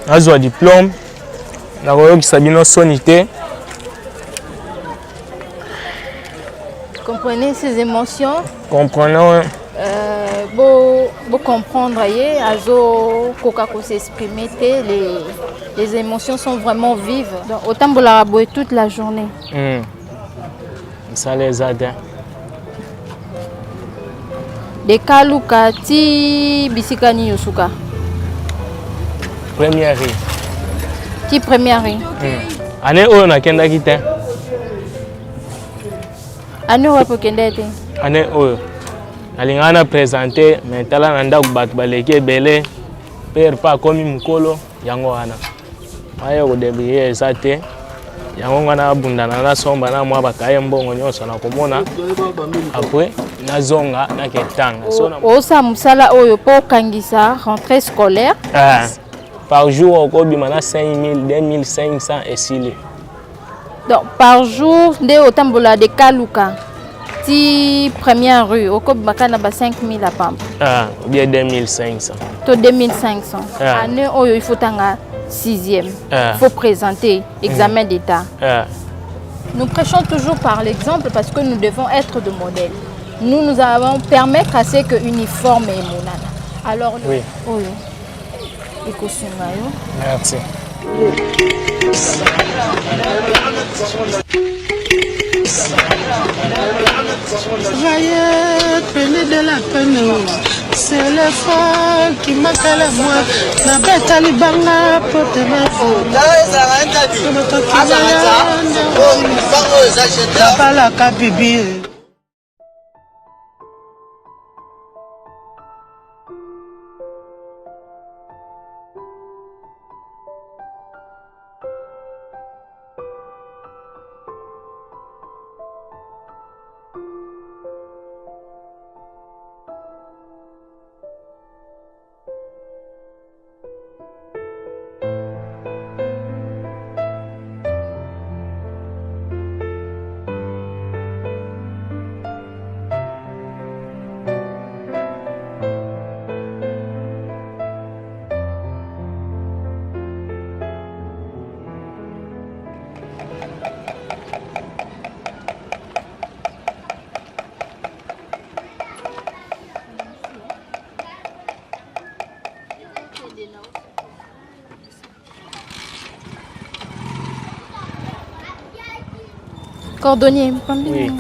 nazwa diplôme nakoyokisa bino soni te. Comprenez ces émotions. Comprenons. Pour comprendre, azo koka ko s'exprimer, les émotions sont vraiment vives. Donc autant pour la rabouer toute la journée. Ça les aide. De kaluka ti bisikani yosuka. Première rue. Ti première rue. Année oyo nakendaki te. Année oyo pokende te. Année oyo nalinga na présenter mais tala na ndako bato baleki ebele père pa akomi mokolo yango wana ayo kodebrie eza te yango ngana abundana nasomba na mwa bakaye mbongo nyonso nakomona après nazonga naketanga osa musala oyo po kangisa rentrée scolaire par jour okobima na 5000 2500 esili. Donc par jour nde otambola de kaluka ti première rue au Kobakana ba 5000 à Pampa. Ou bien 2500. To 2500. Année où il faut tanga 6e. Il faut présenter examen d'état. Nous prêchons toujours par l'exemple parce que nous devons être de modèles. Nous allons permettre à ce que uniforme et monana. Alors oui. Oui. Merci. Voyez, prenez de la peine, c'est l'effort qui m'appelle à moi. La bête à l'ibanga pour te mettre. Pas la cabibi. Cordonnier, oui.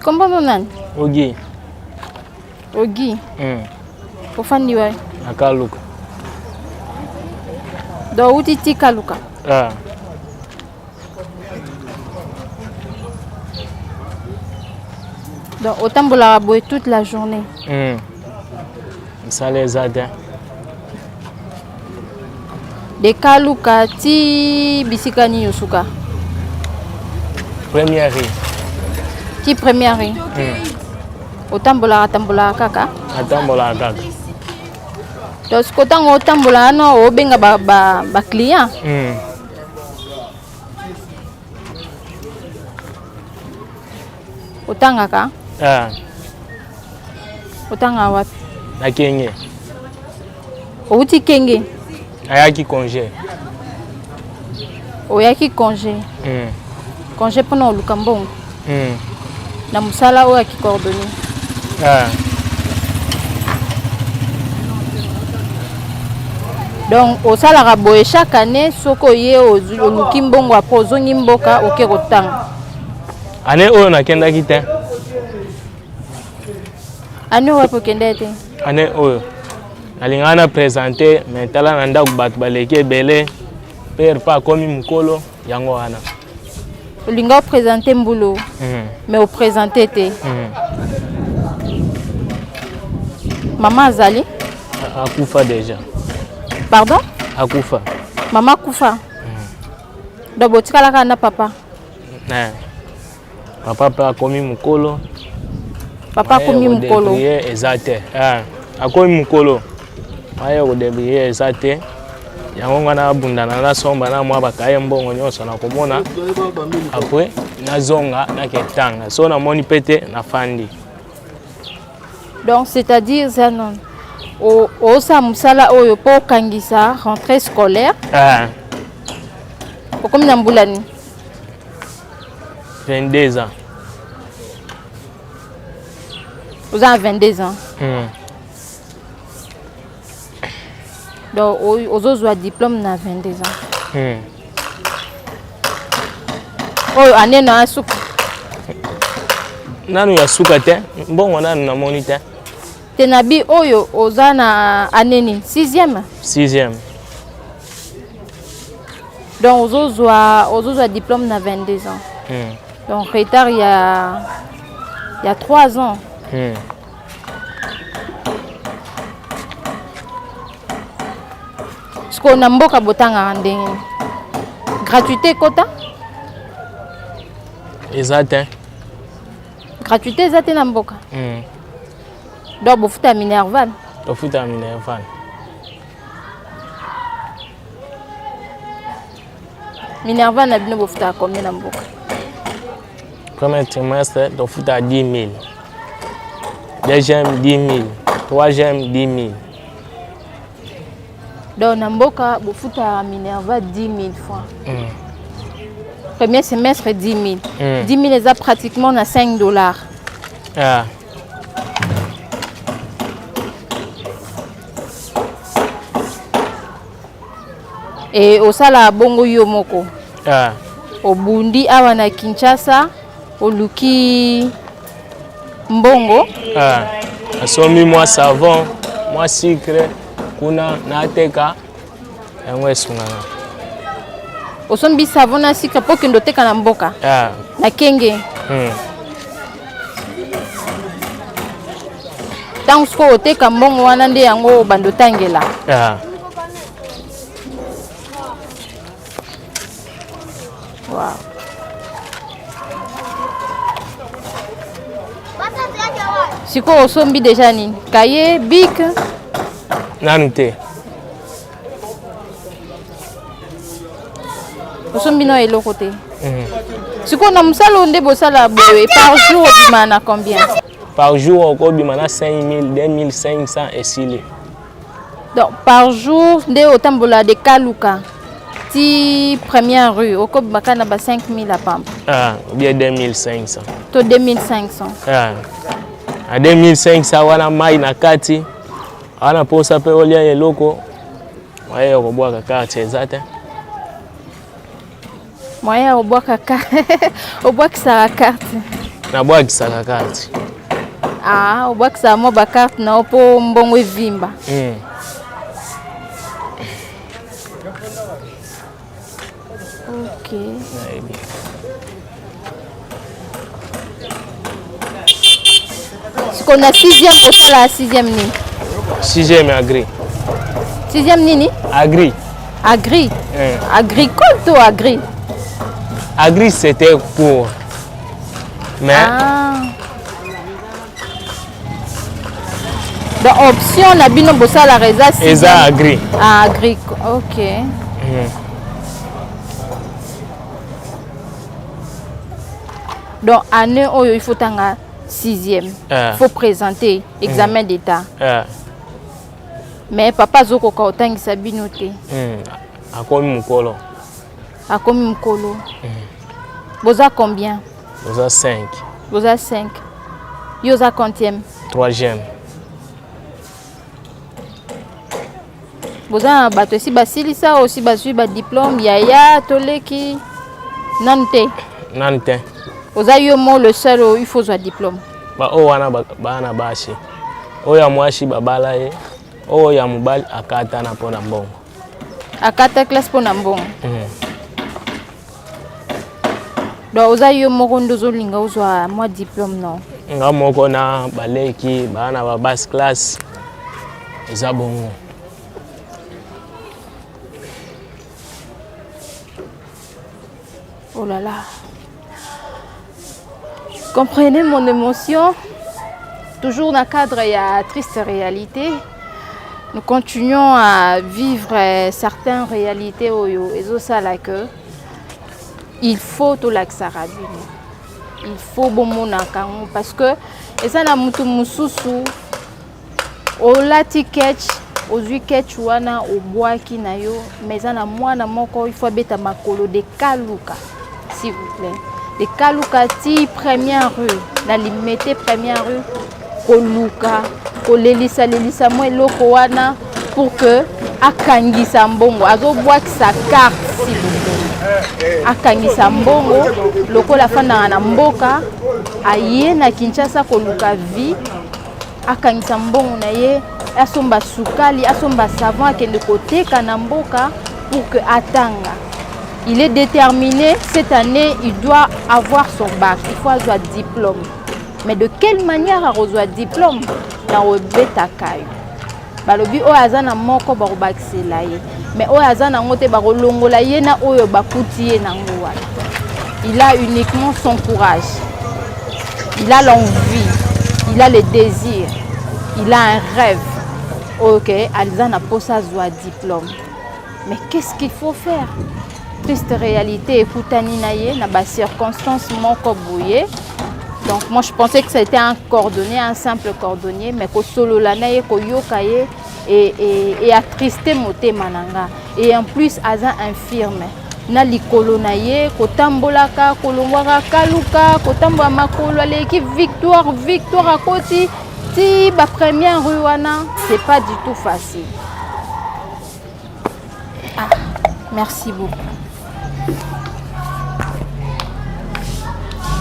Comment on a? Ogi. Ogi. Pour faire du Akaluka. Donc où tu kaluka? Donc autant pour la rabouer toute la journée. Ça les aide. De kaluka ti bisikani yosuka. Première rue. Ti première rue. Otambola kaka. Atambola kaka. Donc kotango otambola no obenga ba client. Otanga ka? Otanga wapi? Na Kenge. Outi Kenge. Ayaki congé. Oyaki congé. Congé pendant le Cambon. Na musala o aki coordonné. Donc au salaire boye chaque année soko ye au lukimbongo après ozongi mboka oke kotanga. Année oyo nakendaki te. Année oyo pokende te. Année oyo nalinga na présenter mais tala na ndako bato baleki ebele père pa akomi mokolo yango wana Olinga présenter Mbulu. Mais au présenter te. Maman Azali? Akufa déjà. Pardon? Akufa. Maman Kufa. Donc botika la na papa. Papa a commis mukolo. Papa a commis mukolo. Exact. A commis mukolo. Aye ko débrouiller exact. Yango ngana bundana na somba na mwa bakaye mbongo nyonso na komona. Après na zonga na ketanga. So na moni pete na fandi. Donc c'est-à-dire Zanon au samusala oyo po kangisa rentrée scolaire. Comme na mbulani 22 ans. Vous avez 22 ans. Donc aux autres diplôme na 22 ans. Oh année na suka. Nanu ya suka te, mbongo nanu na monita. Tenabi oyo ozana aneni 6e. 6e. Donc aux autres diplôme na 22 ans. Donc retard il y a 3 ans. Ce qu'on a mboka botanga ndenge. Gratuité quota? Exact. Gratuité exact na mboka. Donc bofuta Minerval. Bofuta Minerval. Minerval na bino bofuta combien na mboka? Premier trimestre bofuta 10 000. Deuxième 10 000. Troisième 10 000. Donc na mboka bofuta Minerval 10 000 francs. Premier semestre 10 000. 10 000 est pratiquement na $5. Et au sala bongo yomoko. Au Bundi awa na Kinshasa, au Luki mbongo. Asomi moi savon, moi sucre, kuna na teka yango sungana. Osombi savon na sucre pour que ndoteka na mboka. Na kenge. Tant que oteka mbongo wana nde yango bandotangela. Wow. Siko osombi déjà nini? Cahier, bic. Nanute. Osombi no eloko te. Siko na musalo nde bosala boye par jour obimana combien? Par jour obimana 5 000, 2 500 et sili. Donc par jour nde otambola de Kaluka. Si première rue, au Kob Bakana 5 000 à Pampa. Ou bien 2500. To 2500. À 2500, wana mai na kati. Wana posa pe olia yeloko. Waye ko kaka exact. Moyen au bois kaka. Au bois que ça carte. Na bois que ça carte. Au bois que ça mo ba carte na opo mbongo vimba. Ok. Ce qu'on a 6e pour ça la 6e ni. 6e agri. 6e nini? Agri. Agri. Agricole ou agri? Agri c'était pour. Mais. Donc option la bino bossa la reza 6e. Eza agri. Agri. Ok. Donc, année où il faut tanga 6e. Il faut présenter examen d'état. Mais papa zoko ka otangi sabino te. Akomi mukolo. Akomi mukolo. Boza combien? Boza 5. Boza 5. Yoza quantième? 3e. Boza bato si basilisa aussi bazui ba diplôme yaya toleki nante. Nante. Oza yo mo le seul où il faut un diplôme. Ba o wana bana bashi. O ya mwashi babala ye. O ya mubali akata na pona mbongo. Akata classe pona mbongo. Donc oza yo moko ndozo linga uzwa moi diplôme non. Nga moko na baleki bana ba basse classe eza bongo. Oh là là. Comprenez mon émotion. Toujours dans le cadre, il y a triste réalité. Nous continuons à vivre certaines réalités et ça là que il faut tout l'accélérer. Il faut bon monakang parce que et ça na mutu mususu au lati catch aux catch wana au bois qui na yo mais ça na mwana moko il faut beta makolo de kaluka s'il vous plaît. De kaluka ti première rue na limite première rue koluka kolelisa lelisa mo eloko wana pour que akangisa mbongo azobwakisa carte s'il vous plaît. Akangisa mbongo lokola fanda na mboka aye na Kinshasa koluka vie akangisa mbongo na ye asomba sukali asomba savon akende koteka na mboka pour que atanga. Il est déterminé cette année il doit avoir son bac, il faut avoir diplôme. Mais de quelle manière avoir diplôme na obeta kayo balobi o azana moko ba obakisela ye mais o azana ngote ba kolongola ye na oyo bakuti ye na ngwa. Il a uniquement son courage, il a l'envie, il a le désir, il a un rêve. Ok, azana posa zwa diplôme. Mais qu'est-ce qu'il faut faire? Triste réalité ekutani na ye na ba circonstances moko boye. Donc moi je pensais que c'était un cordonnier, un simple cordonnier, mais que solo la naie ko yokaye et attristé moté mananga. Et en plus aza infirme. Na likolo na ye ko tambolaka kolongwaka kaluka ko tambola makolo l'équipe victoire victoire à côté ti ba première rue wana, c'est pas du tout facile. Ah, merci beaucoup.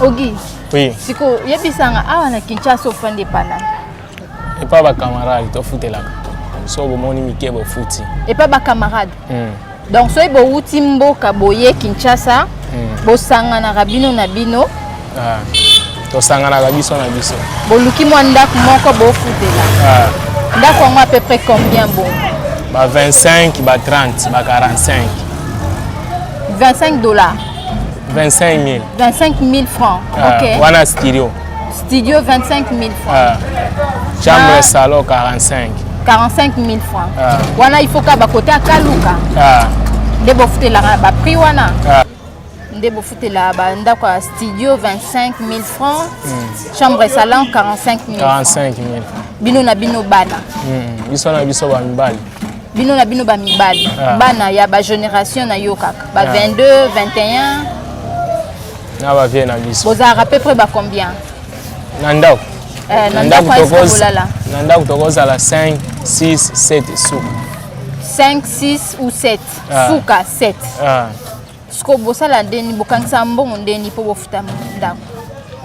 Ogi. Oui. Siko yebisanga awa na Kinshasa ofande pana. Et pas ba camarade to futelaka. So bo moni mikebo futi. Et pas ba camarade. Donc so bo uti mboka boye Kinshasa. Bo sangana rabino na bino. Ah. To sangana rabiso na biso. Bo luki mwanda moko bo futela. Ah. Ndako à peu près combien bon? Ba 25, ba 30, ba 45. 25 dollars. 25 000. 25 000 francs. Ok. Voilà studio. Studio 25 000 francs. Chambre salon 45. 45 000 francs. Voilà il faut qu'à côté à Kaluka. Ndebo fute la ba prix wana. Ndebo fute la ba ndako studio 25 000 francs. Chambre salon 45 000. 45 000. Bino na bino bana. Biso na biso ba mibali. Bino na bino ba mibali. Bana ya ba génération na yo kaka. Ba 22, 21. Vous avez à peu près combien? Nandao. Nandao tokoza la 5, 6, 7 sous. 5, 6 ou 7. Souka 7. Ce que vous avez dit, vous avez dit, vous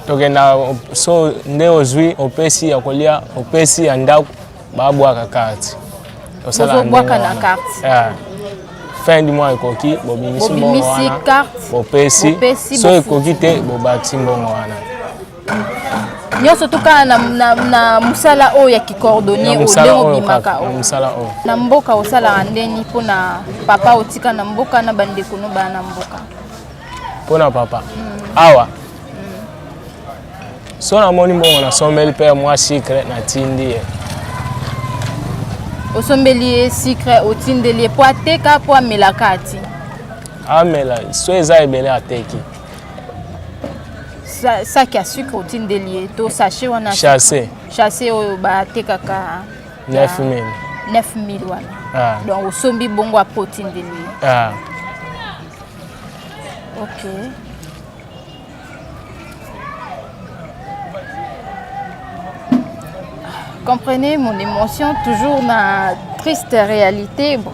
avez dit, so neozwi opesi ya kolia opesi ya ndako babwaka carte. Bwaka na carte. Fin du mois ekoki bobimisi mbongo wana bopesi so ekoki te bobakisi mbongo wana nyonso toka na musala oyo ya kicordonnier olengo bimaka musala oyo na mboka osala ndeni mpona papa otika na mboka na bandeko no bana na mboka mpona papa awa so namoni mbongo nasombeli mpe mwa sucre natindi ye osombeli sucre otindeli po ateka po amela kati amela so eza ebele ateki sac à sucre otindeli to sachet wana chassé oyo batekaka 9000 wana donc osombi bongo apo otindeli ok. Comprenez mon émotion, toujours na triste réalité. Bon.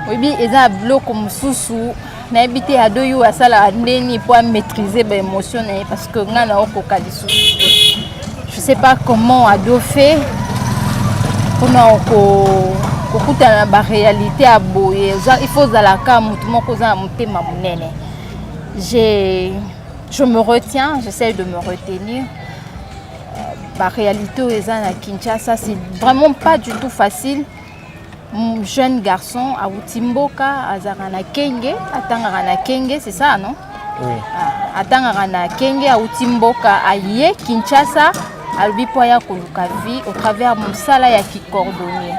Oui, il y a un bloc comme sous na habité à deux jours à ça la ndeni pour maîtriser mes émotions parce que on a au kalisu. Je sais pas comment ado fait pour ko kuta na ba réalité à boye. Il faut za la ka mutu moko za mutema munene. je me retiens, j'essaie de me retenir. La réalité à Kinshasa, c'est vraiment pas du tout facile. Mon jeune garçon à Utimboka, à Zarana Kenge, à Tangarana Kenge, c'est ça, non? Oui. À Tangarana Kenge, à Utimboka, à Ye, Kinshasa, à Lubipoya Kolukavi, au travers de mon salaire qui coordonné.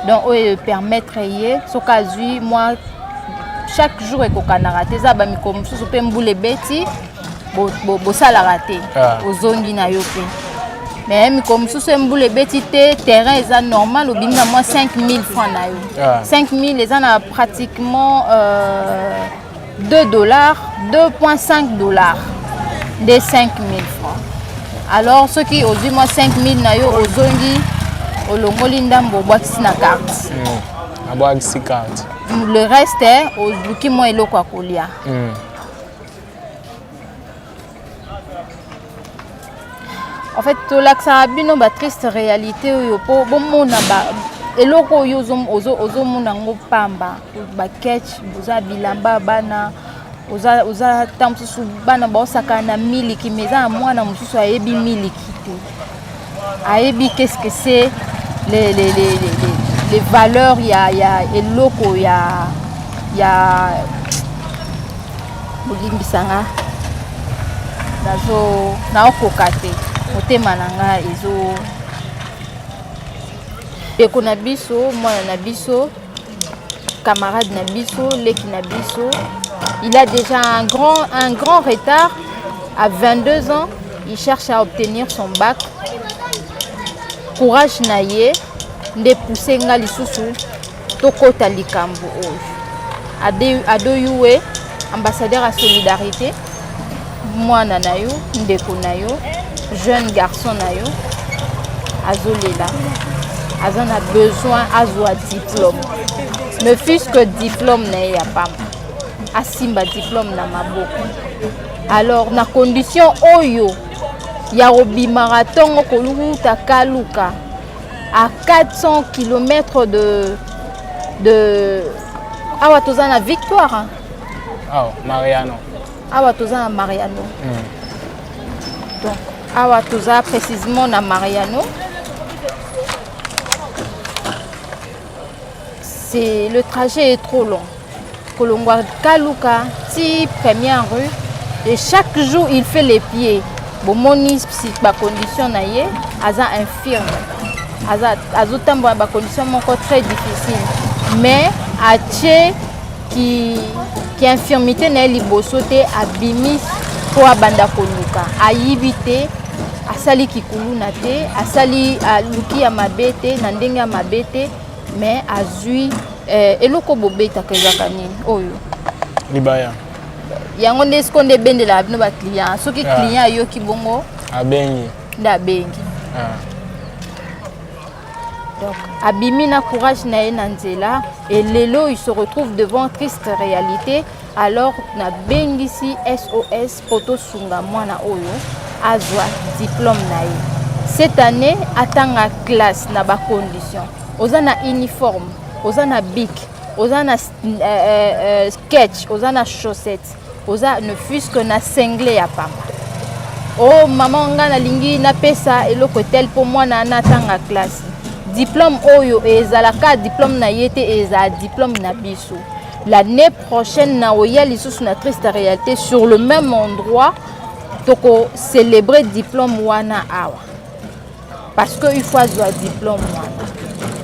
Donc, il permettre ce cas moi, chaque jour, il y a raté, ça va me comme si je peux me bouler bêtis, bo sala raté, aux zones d'Inayope. Mais comme si je me bouler bêtis, terrain est normal, au bimna moi 5 000 francs. 5 000, les gens ont pratiquement $2, 2,5 $, des 5 000 francs. Alors, ceux qui ont dit moi 5 000 nayo, aux zones au Longolinda Mbobwaki na carte. Carte. Le reste est au Bukimo et Lokwakolia. En fait, l'accent a bien une triste réalité. Bon monde et loko yozom ozo monango pamba ba catch boza bilamba bana oza tamsusu bana ba osaka na miliki meza mwana mususu ayebi miliki te. Ayebi qu'est-ce que c'est les valeurs, il y a eloko, il y a Bugimbisanga na okokate motema nanga ezo eko na biso mwana na biso camarade na biso leki na biso, il a déjà un grand retard. À 22 ans, il cherche à obtenir son bac. Courage naye nde pousser nga lisusu tokota likambo oyo adoyuwe ambassadeur à solidarité mwana nayo ndeko nayo jeune garçon nayo azolela azana besoin azwa diplôme, ne fût-ce que diplôme na ya pamba asimba diplôme na maboko. Alors na condition oyo ya obi marathon koluta kaluka à 400 km de Awatozana Victoire. Hein? Oh, Mariano. Awatozana Mariano. Donc, Awatoza précisément na Mariano. Le trajet est trop long. Kolongwa Kaluka, si première rue, et chaque jour il fait les pieds. Bon, mon condition naie, aza infirme. Azotambo ba condition encore très difficile. Mais ache qui infirmité na libosote abimi pour abanda koluka. Ayibite asali kikuluna te, asali luki ya mabete, na ndenge ya mabete, mais azui eloko bobeta kezaka nini oyo. Libaya. Yango nde skonde bendela bino ba client. Soki client yoki bongo abengi. Nda bengi. Donc, Abimina courage na nzela et lelo il se retrouve devant triste réalité. Alors na bengisi SOS poto sunga mwana oyo azwa diplôme na ye. Cette année atanga classe na ba condition. Ozana uniforme, ozana bic, ozana sketch, ozana chaussettes, oza ne fût-ce que na cinglé ya pamba. Oh maman nga na lingi na pesa eloko tel pour moi na atanga classe. Diplôme oyo ezalaka diplôme na yete eza diplôme na biso. L'année prochaine na oya lisusu na triste réalité sur le même endroit toko célébrer diplôme wana awa. Parce que il faut avoir diplôme wana.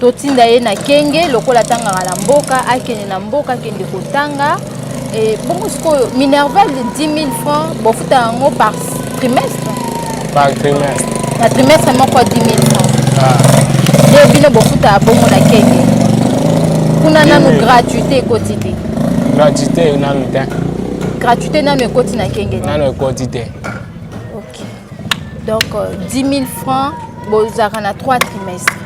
Totinda ye na kenge lokola tanga na mboka akene na mboka kende kotanga et bon sikoyo Minerval de 10 000 francs bofuta ngo par trimestre. Par trimestre. Na trimestre moko 10 000 francs. Bino bofuta bongo na kenge. Kuna nanu gratuité quotidien. Gratuité nanu te. Gratuité nanu ekoti na kenge. Nanu ekoti te. OK. Donc 10 000 francs bozaka na 3 trimestres.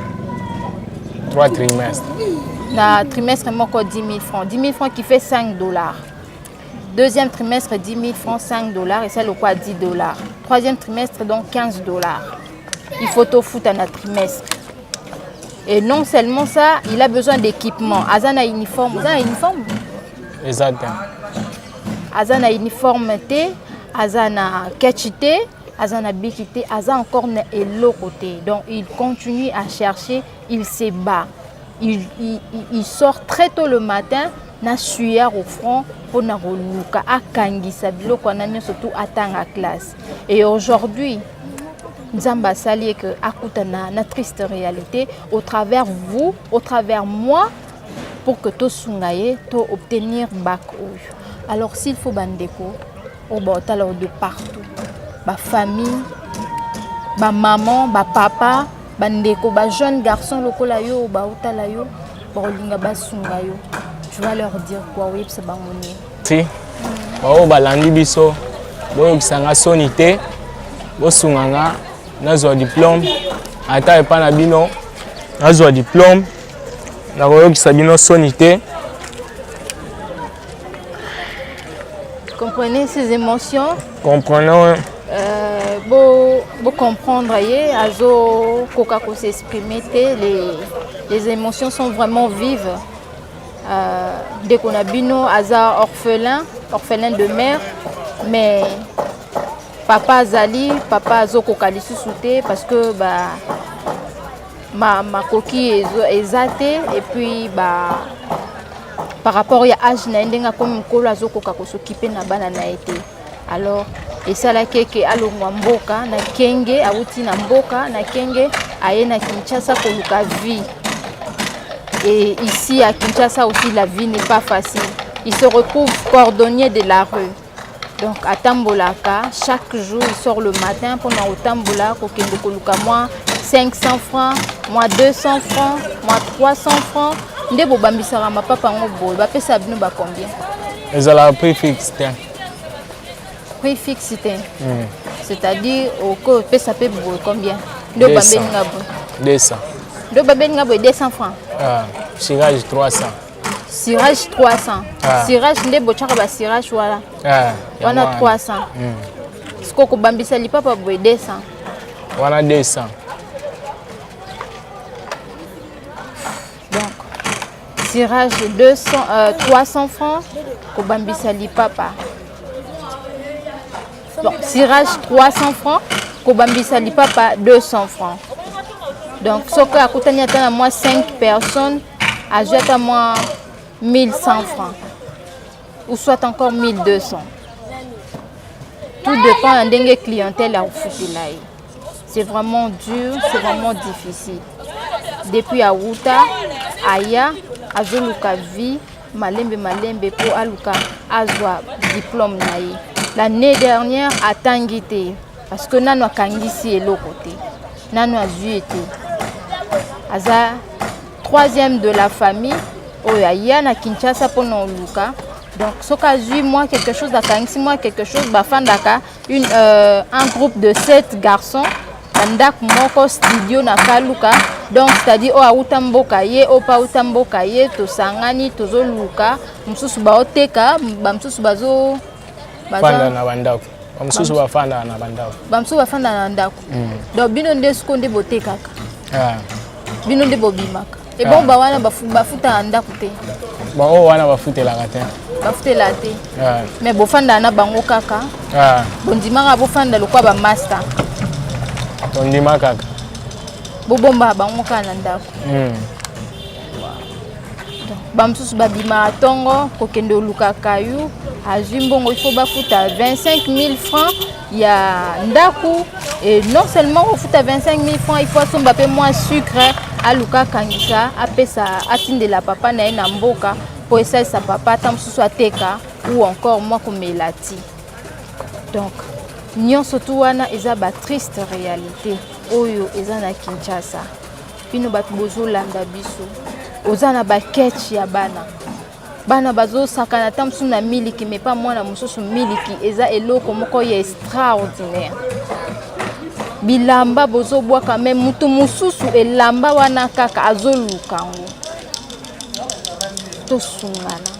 3 trimestres. Na trimestre moko 10 000 francs. 10 000 francs qui fait $5. Deuxième trimestre 10 000 francs $5 et c'est le quoi $10. Troisième trimestre donc $15. Il faut tout foutre à trimestre. Et non seulement ça, il a besoin d'équipement. Azana uniforme, Azana uniforme. Exactement. azana uniforme te, azana ketch te, azana biki te, azana encore na eloko te. Donc il continue à chercher, il se bat. Il sort très tôt le matin, na sueur au front pour na roluka akangisa biloko na nyo surtout atanga classe. Et aujourd'hui, Nzamba sali que akutana na triste réalité au travers vous, au travers moi, pour que to sungaye to obtenir bac. Alors s'il faut bandeko, au botalo de partout, ba famille, ba maman, ba papa, bandeko, ba jeune garçon lokola yo, ba otala yo, ba olinga ba sungayo. Je vais leur dire quoi, oui, c'est bon. Si, ba landi biso, bo kisanga sonité, bo sunganga, nazo diplôme, ata epa na bino, nazo diplôme, na koyo kisabino sonité. Comprenez ces émotions? Comprenons. Vous comprendre, azo koka ko s'exprimer, les émotions sont vraiment vives. Dès qu'on a bino aza orphelin de mère, mais papa Zali, papa azo koka lisusuté parce que ma coquille est zatée et puis par rapport à âge na ndenga comme kolo azo koka ko s'occuper na bana na été. Alors et ça là que alongwa mboka na kenge awuti na mboka na kenge aye na Kinshasa ko luka vie. Et ici à Kinshasa aussi la vie n'est pas facile. Il se retrouve cordonnier de la rue. Donc à Tambolaka, chaque jour il sort le matin pour nous Tambola ko kende ko luka moi 500 francs, moi 200 francs, moi 300 francs. Ndebo bambisara ma papa ngobo ba pesa bino ba combien? Ils ont la prix fixe. Prix fixe, c'est-à-dire au co pesa pe combien? 200. 200. 200 francs. Cirage 300. Cirage 300. Cirage ndebo chaka ba cirage voilà. On a 300. Ce que bambisa li papa boy 200. On a 200. Donc cirage 300 francs ko bambisa li papa. Bon, cirage 300 francs, Kobambisa li papa 200 francs. Donc, ce que a coûté à moi 5 personnes, a joué à moi 1100 francs. Ou soit encore 1200. Tout dépend de la clientèle à Futilaï. C'est vraiment dur, c'est vraiment difficile. Depuis à Wuta, Aya, à Zoluka vie, Malembe pour Aluka, Azwa, diplôme naï. L'année dernière à Tangité, parce que nous avons Kangisi et l'autre côté. Nous avons été. Aza troisième de la famille, Oya na Kinshasa pour nous Luka. Donc, ce cas moi quelque chose à Kangisi, moi quelque chose, Bafandaka, un groupe de 7 garçons. Andak moko studio na Kaluka. Donc, c'est-à-dire, o Utamboka ye, o pa Utamboka ye, to sangani, to zo Luka, msusu baoteka, bamsusu bazo. Fanda na bandako. Bamsusu bafanda na bandako. Bamsusu bafanda na bandako. Donc bino ndesko nde bote kaka. Bino nde bobimaka. Et bon ba wana bafuta na ndako te. Ba o wana bafutela te. Bafutela te. Mais bofanda na bango kaka. Bondimaka bofanda lokwa ba master. Bondima kaka. Bobomba bango kaka na ndako. Bamsusu babima tongo kokende luka kayu. À Zimbongo, il faut bafuta 25 000 francs. Il y a Ndaku. Et non seulement on fout à 25 000 francs, il faut assommer moins sucre à Luka Kangisa, à Pesa, à Tinde la papa na Namboka, pour essayer sa papa, tant que ce soit Teka, ou encore moi comme Melati. Donc, nous surtout wana ezaba triste réalité. Oyo ezana Kinshasa. Puis nous bat bozo landa biso. Ozana ba ketch ya bana. Bana bazo sakana tamsu na miliki mais pas moi na mususu miliki eza eloko moko ya extraordinaire. Bilamba bozo bois quand même mutu mususu elamba wana kaka azolukango. To sungana.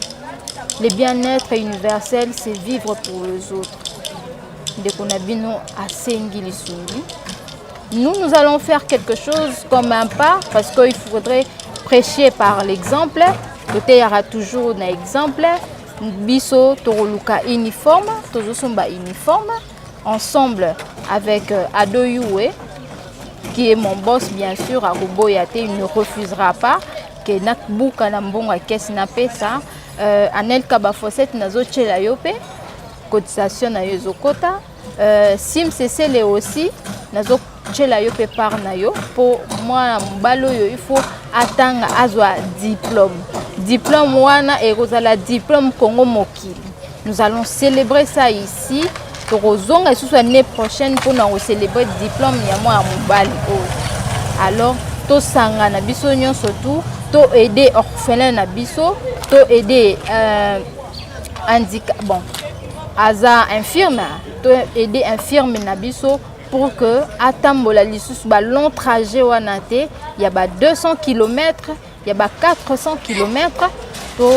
Le bien-être universel c'est vivre pour les autres. De konabino asengi lisungi. Nous allons faire quelque chose comme un pas parce qu'il faudrait prêcher par l'exemple. Côté il y aura toujours un exemple. biso toroluka uniforme, tozosomba uniforme ensemble avec Adoyoué qui est mon boss bien sûr à Ruboyate, il ne refusera pas que nakbuka na mbongo caisse na pesa Anel Kabafosset nazo chela yope cotisation na yozokota sim cc aussi nazo chela yope par na yo pour moi mbalo yo il faut atanga azwa diplôme wana et la diplôme Congo Mokili. Nous allons célébrer ça ici Torozonga et l'année prochaine pour nous célébrer le diplôme ya moi mobali. Alors to sanga na biso nyonso surtout to aider orphelin na biso to aider handicap bon aza infirme to aider infirme na biso pour que atambola lisusu ba long trajet wana te ya ba 200 km ya ba 400 km to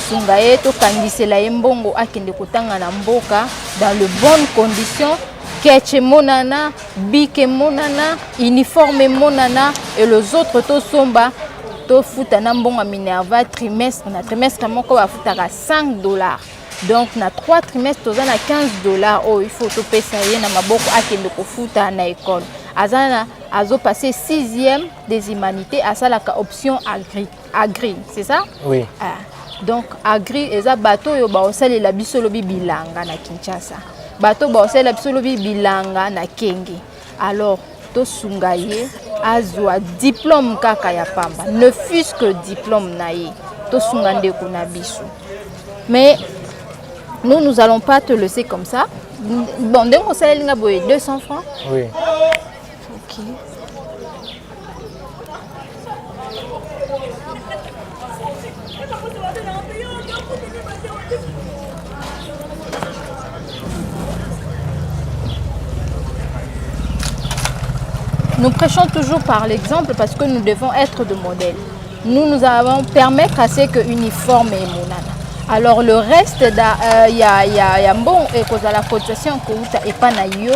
sungaye to kangisela mbongo akende kotanga na mboka dans de bonnes conditions keche monana bike monana uniforme monana et les autres to somba to futa na mbongo minerva trimestre na trimestre moko ba futaka $5. Donc na 3 trimestres tozana $15 oh il faut to pesa ye na maboko akende ko futa na école azana azo passer 6e des humanités à ça la option agri c'est ça oui donc agri eza bato yo ba osali la bisolobi bilanga na Kinshasa bato ba osali la bisolobi bilanga na Kenge alors to sungaye azwa diplôme kaka ya pamba ne fût-ce que diplôme na ye to sungande ko na biso mais nous allons pas te laisser comme ça. Bon, donc on s'est 200 francs. Oui. Ok. Nous prêchons toujours par l'exemple parce que nous devons être de modèles. Nous allons permettre à ce que uniforme et monana. Alors le reste y a bon et cause à la cotisation que et pas na yo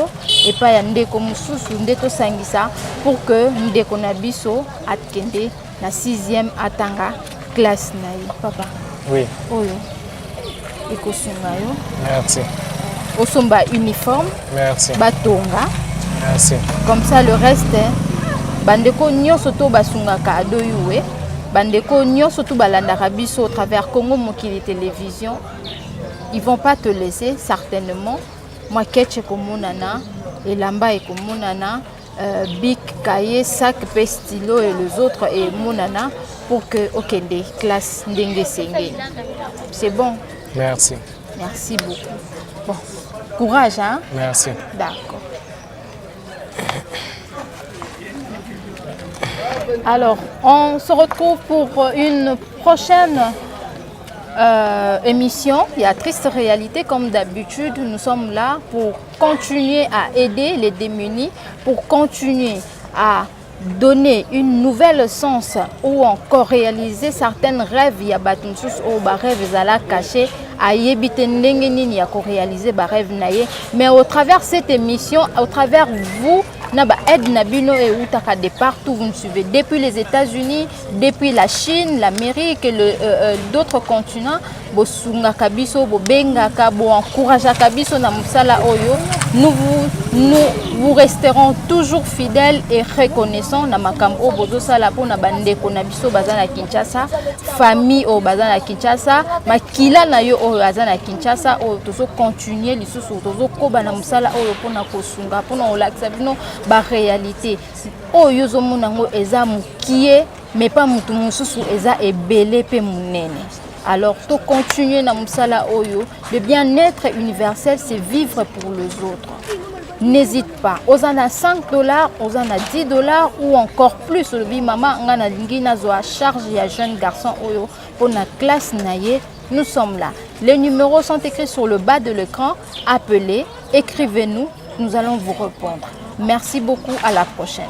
et pas ya ndeko mususu ndeto sangisa pour que ndeko na biso atkende na 6e atanga classe na yo papa. Oui. Oyo. Ekosunga yo. Merci. Osomba uniforme. Merci. Batonga. Merci. Comme ça le reste bandeko nyonso to basunga ka Adoyoué. Bandeko nyonso to balandaka biso au travers Congo Mokili télévision, ils vont pas te laisser certainement. Moi ketche komonana elamba et komonana bic cahier sac pe stylo et les autres et monana pour que okende classe ndenge senge. C'est bon. Merci. Merci beaucoup. Bon, courage hein. Merci. D'accord. Alors, on se retrouve pour une prochaine émission. Il y a Triste Réalité, comme d'habitude. Nous sommes là pour continuer à aider les démunis, pour continuer à donner une nouvelle sens ou encore réaliser certains rêves. Il y a batunsus ou rêves à la cacher. Mais au travers de cette émission, au travers de vous, aide Nabino et Outaka de partout, vous nous suivez depuis les États-Unis, depuis la Chine, l'Amérique et d'autres continents. Bosunga kabiso, bobenga kabo, encourage kabiso na musala oyo. Nous vous resterons toujours fidèles et reconnaissants na makambo bozo sala po na bandeko na biso bazana Kinshasa, famille o bazana Kinshasa, makila na yo o bazana Kinshasa o tozo continuer lisusu tozo koba na musala oyo pona kosunga pona olakisa bino ba réalité oyo zo monango eza mukie mais pas mutu mususu eza ebele pe munene. Alors, to continuer na musala oyo, le bien-être universel, c'est vivre pour les autres. N'hésite pas. Osana $5, osana $10 ou encore plus. Le maman ngana lingina zo a charge ya jeune garçon oyo pour na classe naie. Nous sommes là. Les numéros sont écrits sur le bas de l'écran. Appelez, écrivez-nous. Nous allons vous répondre. Merci beaucoup. À la prochaine.